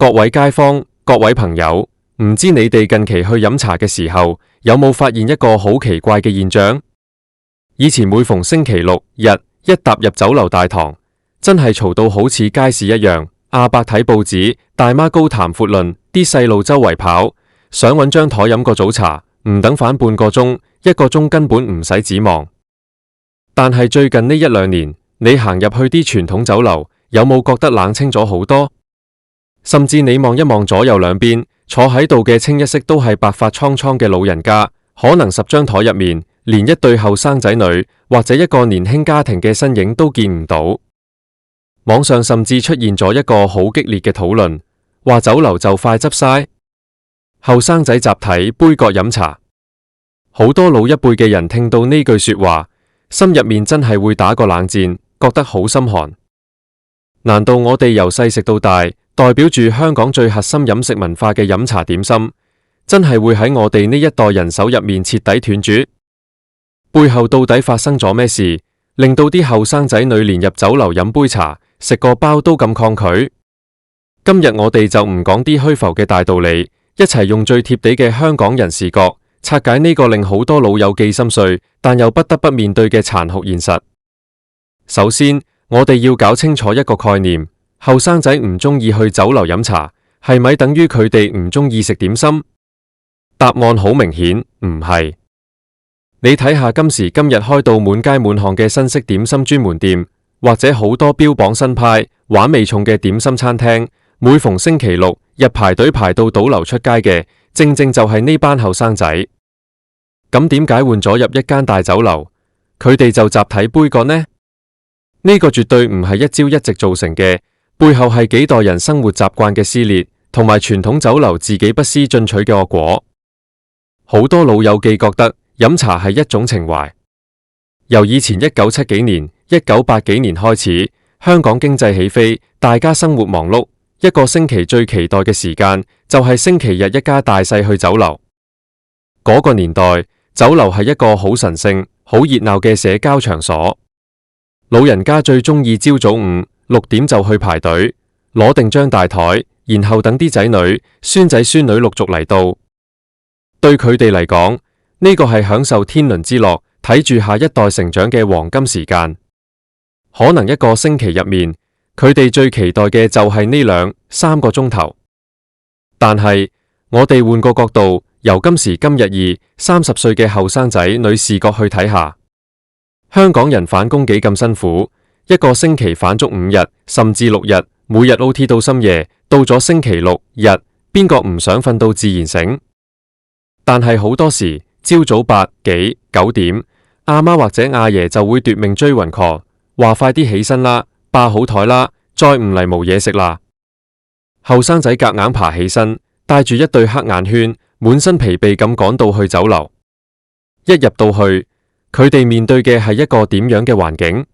各位街坊、各位朋友，唔知你哋近期去飲茶嘅時候，有冇發現一個好奇怪嘅現象？以前每逢星期六日一踏入酒樓大堂，真係嘈到好似街市一樣，阿伯睇報紙，大媽高談闊論，啲細路周圍跑，想搵張台飲個早茶，唔等返半個鐘、1個鐘根本唔使指望。但係最近呢1-2年，你行入去啲傳統酒樓，有冇覺得冷清咗好多？甚至你望一望左右兩邊，坐喺度嘅清一色都係白髮蒼蒼嘅老人家，可能10張台入面，連一對後生仔女或者一個年輕家庭嘅身影都見唔到。網上甚至出現咗一個好激烈嘅討論，話酒樓就快執晒，後生仔集體杯葛飲茶。好多老一輩嘅人聽到呢句說話，心入面真係會打個冷戰，覺得好心寒。難道我哋由細食到大，代表住香港最核心飲食文化嘅飲茶點心，真係會喺我哋呢一代人手入面徹底斷絕？背後到底發生咗咩事，令到啲後生仔女連入酒樓飲杯茶、食個包都咁抗拒？今日我哋就唔講啲虛浮嘅大道理，一齊用最貼地嘅香港人視角，拆解呢個令好多老友記心碎，但又不得不面對嘅殘酷現實。首先，我哋要搞清楚一個概念。後生仔唔中意去酒樓飲茶，係咪等於佢哋唔中意食點心？答案好明顯，唔係。你睇下今時今日開到滿街滿巷嘅新式點心專門店，或者好多標榜新派、玩味重嘅點心餐廳，每逢星期六日排隊排到倒流出街嘅，正正就係呢班後生仔。咁點解換咗入一間大酒樓，佢哋就集體杯葛呢？呢個絕對唔係一朝一夕造成嘅。背後係幾代人生活習慣嘅撕裂，同埋傳統酒樓自己不思進取嘅惡果。好多老友記覺得飲茶係一種情懷。由以前1970幾年、1980幾年開始，香港經濟起飛，大家生活忙碌，一個星期最期待嘅時間就係星期日一家大細去酒樓。嗰個年代，酒樓係一個好神聖、好熱鬧嘅社交場所。老人家最中意朝早5-6點就去排隊，攞定張大台，然後等啲仔女、孫仔孫女陸續嚟到。對佢哋嚟講，呢個係享受天倫之樂，睇住下一代成長嘅黃金時間。可能一個星期入面，佢哋最期待嘅就係呢2-3個鐘頭。但係我哋換個角度，由今時今日20-30歲嘅後生仔女視角去睇下，香港人返工幾咁辛苦。一個星期返足5日，甚至6日，每日 OT 到深夜。到咗星期六日，邊個唔想瞓到自然醒？但係好多時，朝早8幾9點，阿媽或者阿爺就會奪命追魂 call， 話快啲起身啦，霸好台啦，再唔嚟冇嘢食啦。後生仔夾硬爬起身，帶住一對黑眼圈，滿身疲憊咁趕到去酒樓。一入到去，佢哋面對嘅係一個點樣嘅環境？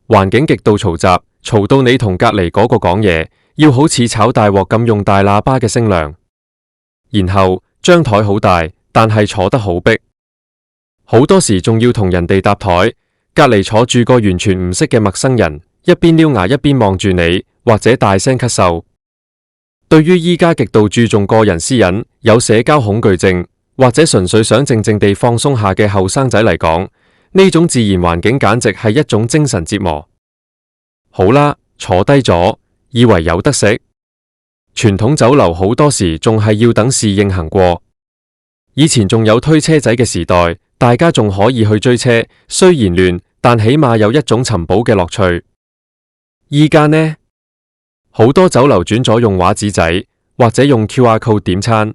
環境極度嘈雜，嘈到你同隔籬嗰個講嘢，要好似炒大鑊咁用大喇叭嘅聲量。然後張台好大，但係坐得好逼，好多時仲要同人哋搭台，隔籬坐住個完全唔識嘅陌生人，一邊撩牙一邊望住你，或者大聲咳嗽。對於依家極度注重個人私隱、有社交恐懼症，或者純粹想靜靜地放鬆下嘅後生仔嚟講，呢種自然環境簡直係一種精神折磨。好啦，坐低咗，以為有得食。傳統酒樓好多時仲係要等侍應行過。以前仲有推車仔嘅時代，大家仲可以去追車，雖然亂，但起碼有一種尋寶嘅樂趣。依家呢，好多酒樓轉咗用畫紙仔，或者用 QR code 點餐。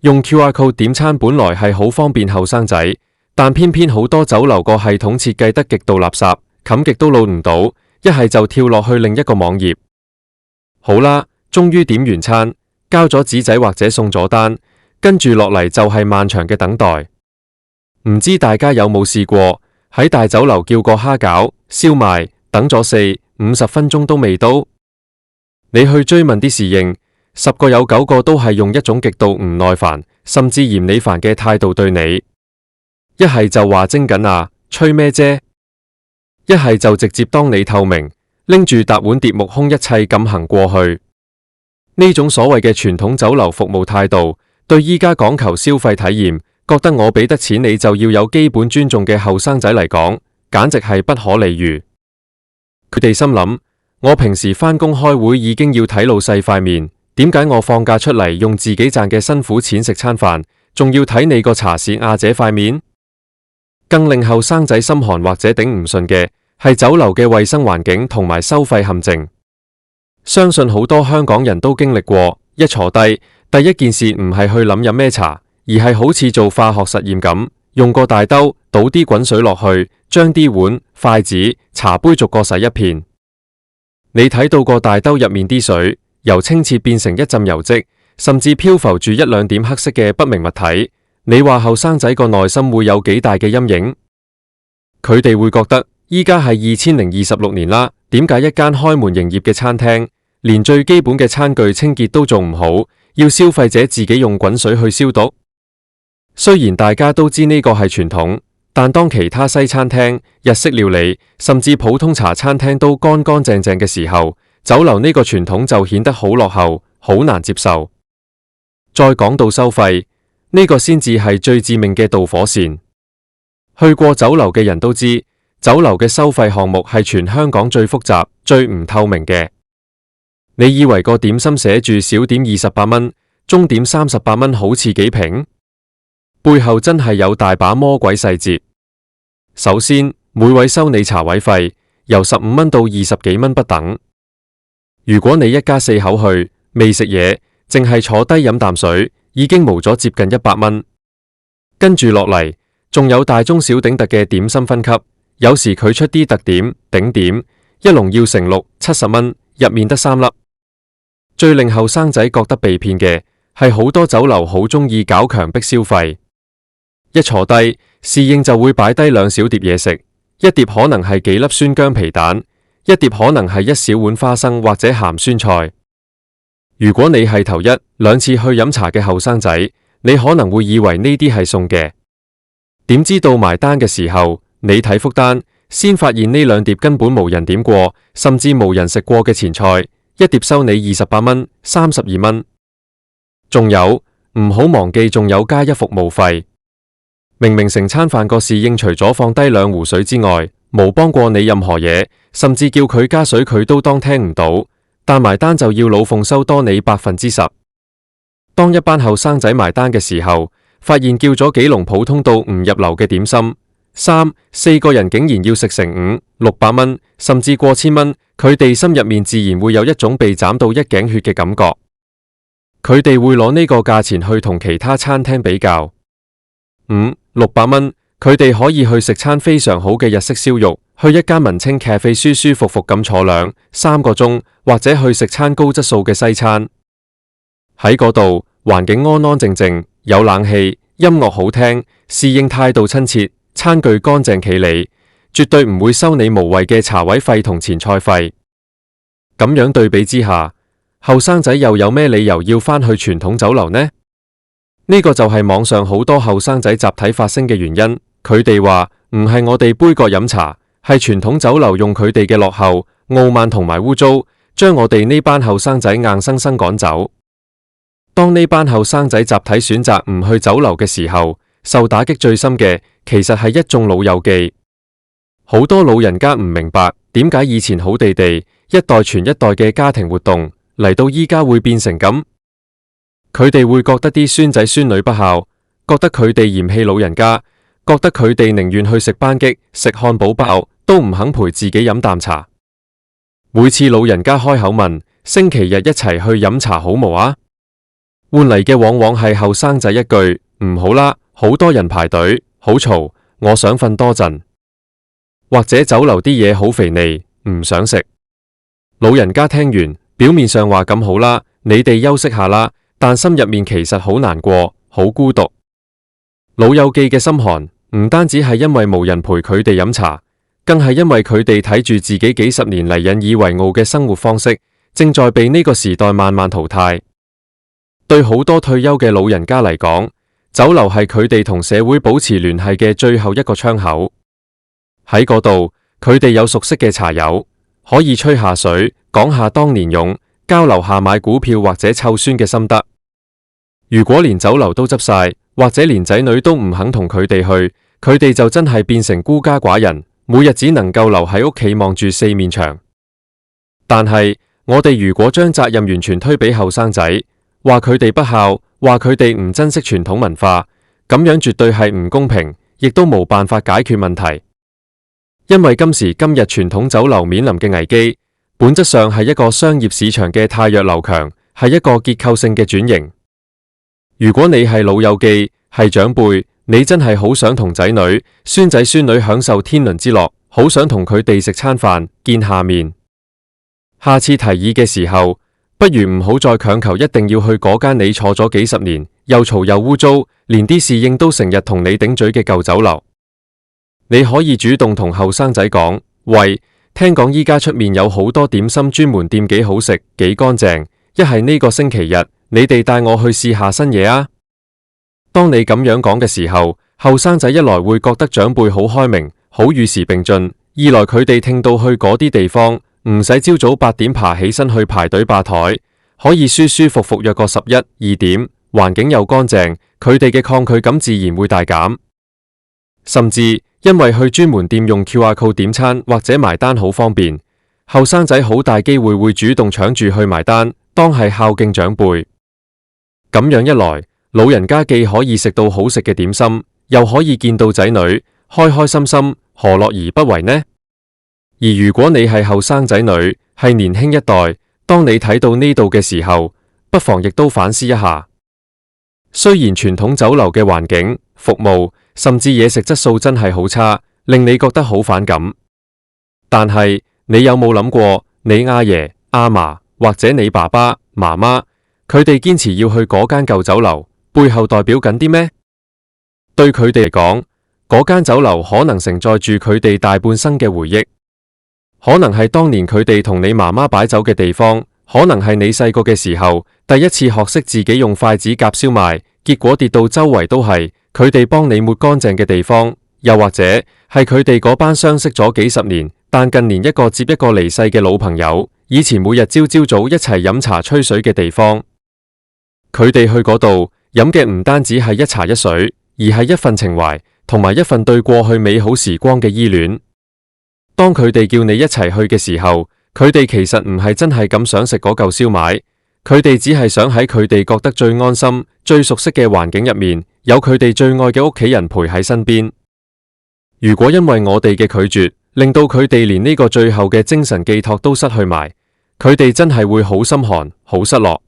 用 QR code 點餐本來係好方便後生仔，但偏偏好多酒樓個系統設計得極度垃圾，冚極都撈唔到，一係就跳落去另一個網頁。好啦，終於點完餐，交咗紙仔或者送咗單，跟住落嚟就係漫長嘅等待。唔知大家有冇試過喺大酒樓叫個蝦餃、燒賣，等咗40-50分鐘都未到？你去追問啲侍應，10個有9個都係用一種極度唔耐煩，甚至嫌你煩嘅態度對你。一係就話蒸緊啊，吹咩啫？一係就直接當你透明，拎住搭碗碟目空一切咁行過去。呢種所謂嘅傳統酒樓服務態度，對依家講求消費體驗，覺得我俾得錢你就要有基本尊重嘅後生仔嚟講，簡直係不可理喻。佢哋心諗，我平時返工開會已經要睇老細塊面，點解我放假出嚟用自己賺嘅辛苦錢食餐飯，仲要睇你個茶市亞姐塊面？更令後生仔心寒或者頂唔順嘅係酒樓嘅衛生環境同埋收費陷阱。相信好多香港人都經歷過，一坐低，第一件事唔係去諗飲咩茶，而係好似做化學實驗咁，用個大兜倒啲滾水落去，將啲碗、筷子、茶杯逐個洗一遍。你睇到個大兜入面啲水由清澈變成一浸油漬，甚至漂浮住一兩點黑色嘅不明物體，你話後生仔個內心會有幾大嘅陰影？佢哋會覺得依家係2026年啦，點解一間開門營業嘅餐廳，連最基本嘅餐具清潔都做唔好，要消費者自己用滾水去消毒？雖然大家都知呢個係傳統，但當其他西餐廳、日式料理，甚至普通茶餐廳都乾乾淨淨嘅時候，酒樓呢個傳統就顯得好落後，好難接受。再講到收費，呢個先至係最致命嘅導火線。去過酒樓嘅人都知，酒樓嘅收費項目係全香港最複雜、最唔透明嘅。你以為個點心寫住小點28蚊，中點38蚊，好似幾平？背後真係有大把魔鬼細節。首先，每位收你茶位費，由15蚊到20幾蚊不等。如果你一家4口去，未食嘢，淨係坐低飲啖水，已經冇咗接近100蚊。跟住落嚟，仲有大中小頂特嘅點心分級，有時佢出啲特點、頂點，一籠要成6、70蚊，入面得3粒。最令後生仔覺得被騙嘅係好多酒樓好鍾意搞強迫消費，一坐低，侍應就會擺低2小碟嘢食，一碟可能係幾粒酸薑皮蛋，一碟可能係1小碗花生或者鹹酸菜。如果你係頭1、2次去飲茶嘅後生仔，你可能會以為呢啲係送嘅，點知到埋單嘅時候，你睇覆單，先發現呢2碟根本無人點過，甚至無人食過嘅前菜，一碟收你28蚊、32蚊。仲有，唔好忘記仲有加1服務費。明明成餐飯個侍應除咗放低2壺水之外，冇幫過你任何嘢，甚至叫佢加水佢都當聽唔到，但埋單就要老奉收多你10%。當一班後生仔埋單嘅時候，發現叫咗幾籠普通到唔入流嘅點心，3、4個人竟然要食成5、600蚊，甚至過千蚊，佢哋心入面自然會有一種被斬到一頸血嘅感覺。佢哋會攞呢個價錢去同其他餐廳比較，5、600蚊，佢哋可以去食餐非常好嘅日式燒肉，去一間文青咖啡舒舒服服咁坐2、3個鐘，或者去食餐高質素嘅西餐。喺嗰度，環境安安靜靜，有冷氣，音樂好聽，侍應態度親切，餐具乾淨企理，絕對唔會收你無謂嘅茶位費同前菜費。咁樣對比之下，後生仔又有咩理由要返去傳統酒樓呢？呢個就係網上好多後生仔集體發聲嘅原因。佢哋話唔係我哋杯葛飲茶，係傳統酒樓用佢哋嘅落後、傲慢同埋污糟，將我哋呢班後生仔硬生生趕走。當呢班後生仔集體選擇唔去酒樓嘅時候，受打擊最深嘅其實係一眾老友記。好多老人家唔明白點解以前好地地一代傳一代嘅家庭活動嚟到依家會變成咁。佢哋會覺得啲孫仔孫女不孝，覺得佢哋嫌棄老人家，覺得佢哋寧願去食班戟、食漢堡包，都唔肯陪自己飲啖茶。每次老人家開口問星期日一齊去飲茶好無啊？換嚟嘅往往係後生仔一句唔好啦，好多人排隊，好嘈，我想瞓多陣。或者酒樓啲嘢好肥膩，唔想食。老人家聽完，表面上話咁好啦，你哋休息下啦，但心入面其實好難過，好孤獨。老友記嘅心寒，唔單止係因為無人陪佢哋飲茶，更係因為佢哋睇住自己幾十年嚟引以為傲嘅生活方式，正在被呢個時代慢慢淘汰。對好多退休嘅老人家嚟講，酒樓係佢哋同社會保持聯繫嘅最後一個窗口。喺嗰度，佢哋有熟悉嘅茶友，可以吹下水，講下當年勇，交流下買股票或者湊孫嘅心得。如果連酒樓都執晒，或者連仔女都唔肯同佢哋去，佢哋就真係變成孤家寡人，每日只能夠留喺屋企望住四面牆。但係我哋如果將責任完全推俾後生仔，話佢哋不孝，話佢哋唔珍惜傳統文化，咁樣絕對係唔公平，亦都冇辦法解決問題。因為今時今日傳統酒樓面臨嘅危機，本質上係一個商業市場嘅汰弱留強，係一個結構性嘅轉型。如果你係老友記，係長輩，你真係好想同仔女、孫仔孫女享受天倫之樂，好想同佢哋食餐飯，見下面。下次提議嘅時候，不如唔好再強求一定要去嗰間你坐咗幾十年，又嘈又污糟，連啲侍應都成日同你頂嘴嘅舊酒樓。你可以主動同後生仔講，喂，聽講依家出面有好多點心專門店，幾好食，幾乾淨，一係呢個星期日，你哋帶我去試下新嘢啊！當你咁樣講嘅時候，後生仔一來會覺得長輩好開明，好與時並進；二來佢哋聽到去嗰啲地方，唔使朝早8點爬起身去排隊霸台，可以舒舒服服約個11、2點，環境又乾淨，佢哋嘅抗拒感自然會大減。甚至因為去專門店用 QR Code 點餐或者埋單好方便，後生仔好大機會會主動搶住去埋單，當係孝敬長輩。咁樣一來，老人家既可以食到好食嘅點心，又可以見到仔女，開開心心，何樂而不為呢？而如果你係後生仔女，係年輕一代，當你睇到呢度嘅時候，不妨亦都反思一下。雖然傳統酒樓嘅環境、服務，甚至嘢食質素真係好差，令你覺得好反感，但係你有冇諗過，你阿爺、阿嫲或者你爸爸媽媽，佢哋堅持要去嗰間舊酒樓，背後代表緊啲咩？對佢哋嚟講，嗰間酒樓可能承載住佢哋大半生嘅回憶，可能係當年佢哋同你媽媽擺酒嘅地方，可能係你細個嘅時候第一次學識自己用筷子夾燒賣，結果跌到周圍都係，佢哋幫你抹乾淨嘅地方，又或者係佢哋嗰班相識咗幾十年，但近年一個接一個離世嘅老朋友，以前每日朝朝早一齊飲茶吹水嘅地方。佢哋去嗰度飲嘅唔單止係一茶一水，而係一份情懷，同埋一份對過去美好時光嘅依戀。當佢哋叫你一齊去嘅時候，佢哋其實唔係真係咁想食嗰嚿燒賣，佢哋只係想喺佢哋覺得最安心、最熟悉嘅環境入面，有佢哋最愛嘅屋企人陪喺身邊。如果因為我哋嘅拒絕，令到佢哋連呢個最後嘅精神寄託都失去埋，佢哋真係會好心寒、好失落。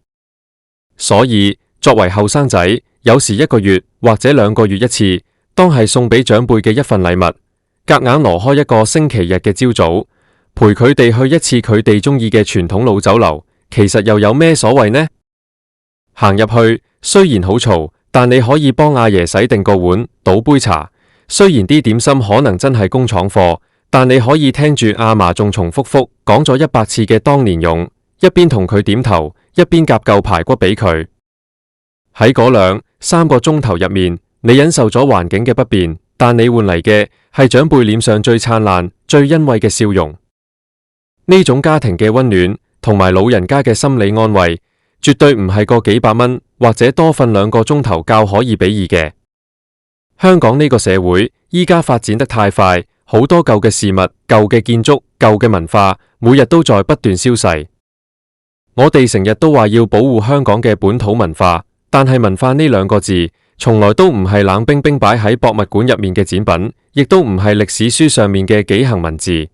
所以作為後生仔，有時1個月或者2個月一次，當係送俾長輩嘅一份禮物，夾硬挪開一個星期日嘅朝早，陪佢哋去一次佢哋中意嘅傳統老酒樓，其實又有咩所謂呢？行入去雖然好嘈，但你可以幫阿爺洗定個碗，倒杯茶。雖然啲點心可能真係工廠貨，但你可以聽住阿嫲仲重複複講咗100次嘅當年勇，一邊同佢點頭，一邊夾嚿排骨俾佢。喺嗰2-3個鐘頭入面，你忍受咗環境嘅不便，但你換嚟嘅係長輩臉上最燦爛、最欣慰嘅笑容。呢種家庭嘅溫暖同埋老人家嘅心理安慰，絕對唔係個幾百蚊或者多瞓2個鐘頭覺可以比擬嘅。香港呢個社會依家發展得太快，好多舊嘅事物、舊嘅建築、舊嘅文化，每日都在不斷消逝。我哋成日都話要保護香港嘅本土文化，但係文化呢2個字，從來都唔係冷冰冰擺喺博物館入面嘅展品，亦都唔係歷史書上面嘅幾行文字。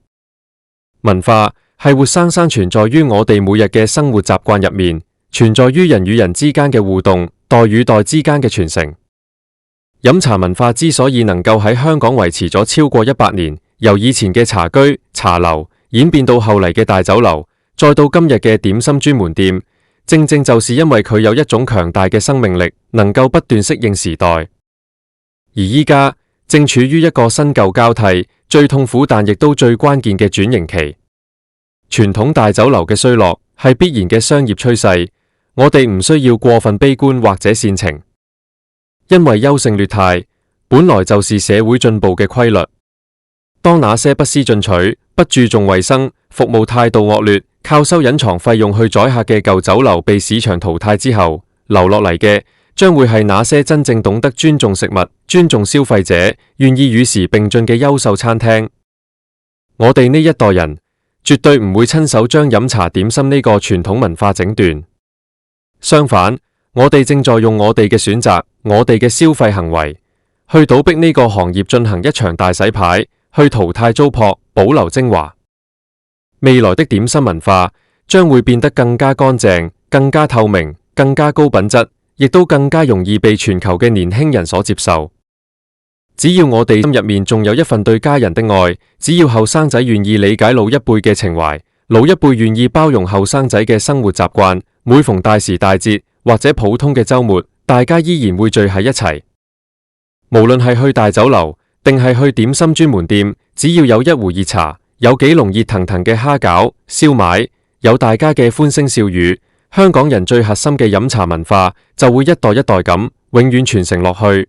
文化係活生生存在於我哋每日嘅生活習慣入面，存在於人與人之間嘅互動，代與代之間嘅傳承。飲茶文化之所以能夠喺香港維持咗超過100年，由以前嘅茶居、茶樓演變到後嚟嘅大酒樓，再到今日嘅點心專門店，正正就是因為佢有一種強大嘅生命力，能夠不斷適應時代。而依家正處於一個新舊交替、最痛苦但亦都最關鍵嘅轉型期。傳統大酒樓嘅衰落係必然嘅商業趨勢，我哋唔需要過分悲觀或者煽情。因為優勝劣汰本來就是社會進步嘅規律。當那些不思進取、不注重衛生、服務態度惡劣，靠收隱藏費用去宰客嘅舊酒樓被市場淘汰之後，留落嚟嘅將會係那些真正懂得尊重食物、尊重消費者、願意與時並進嘅優秀餐廳。我哋呢一代人絕對唔會親手將飲茶點心呢個傳統文化整斷，相反，我哋正在用我哋嘅選擇、我哋嘅消費行為，去倒逼呢個行業進行一場大洗牌，去淘汰糟粕，保留精華。未來的點心文化將會變得更加乾淨、更加透明、更加高品質，亦都更加容易被全球嘅年輕人所接受。只要我哋心入面仲有一份對家人的愛，只要後生仔願意理解老一輩嘅情懷，老一輩願意包容後生仔嘅生活習慣，每逢大時大節或者普通嘅週末，大家依然會聚喺一齊。無論係去大酒樓定係去點心專門店，只要有一壺熱茶，有幾籠熱騰騰嘅蝦餃、燒賣，有大家嘅歡聲笑語，香港人最核心嘅飲茶文化就會一代一代咁永遠傳承落去。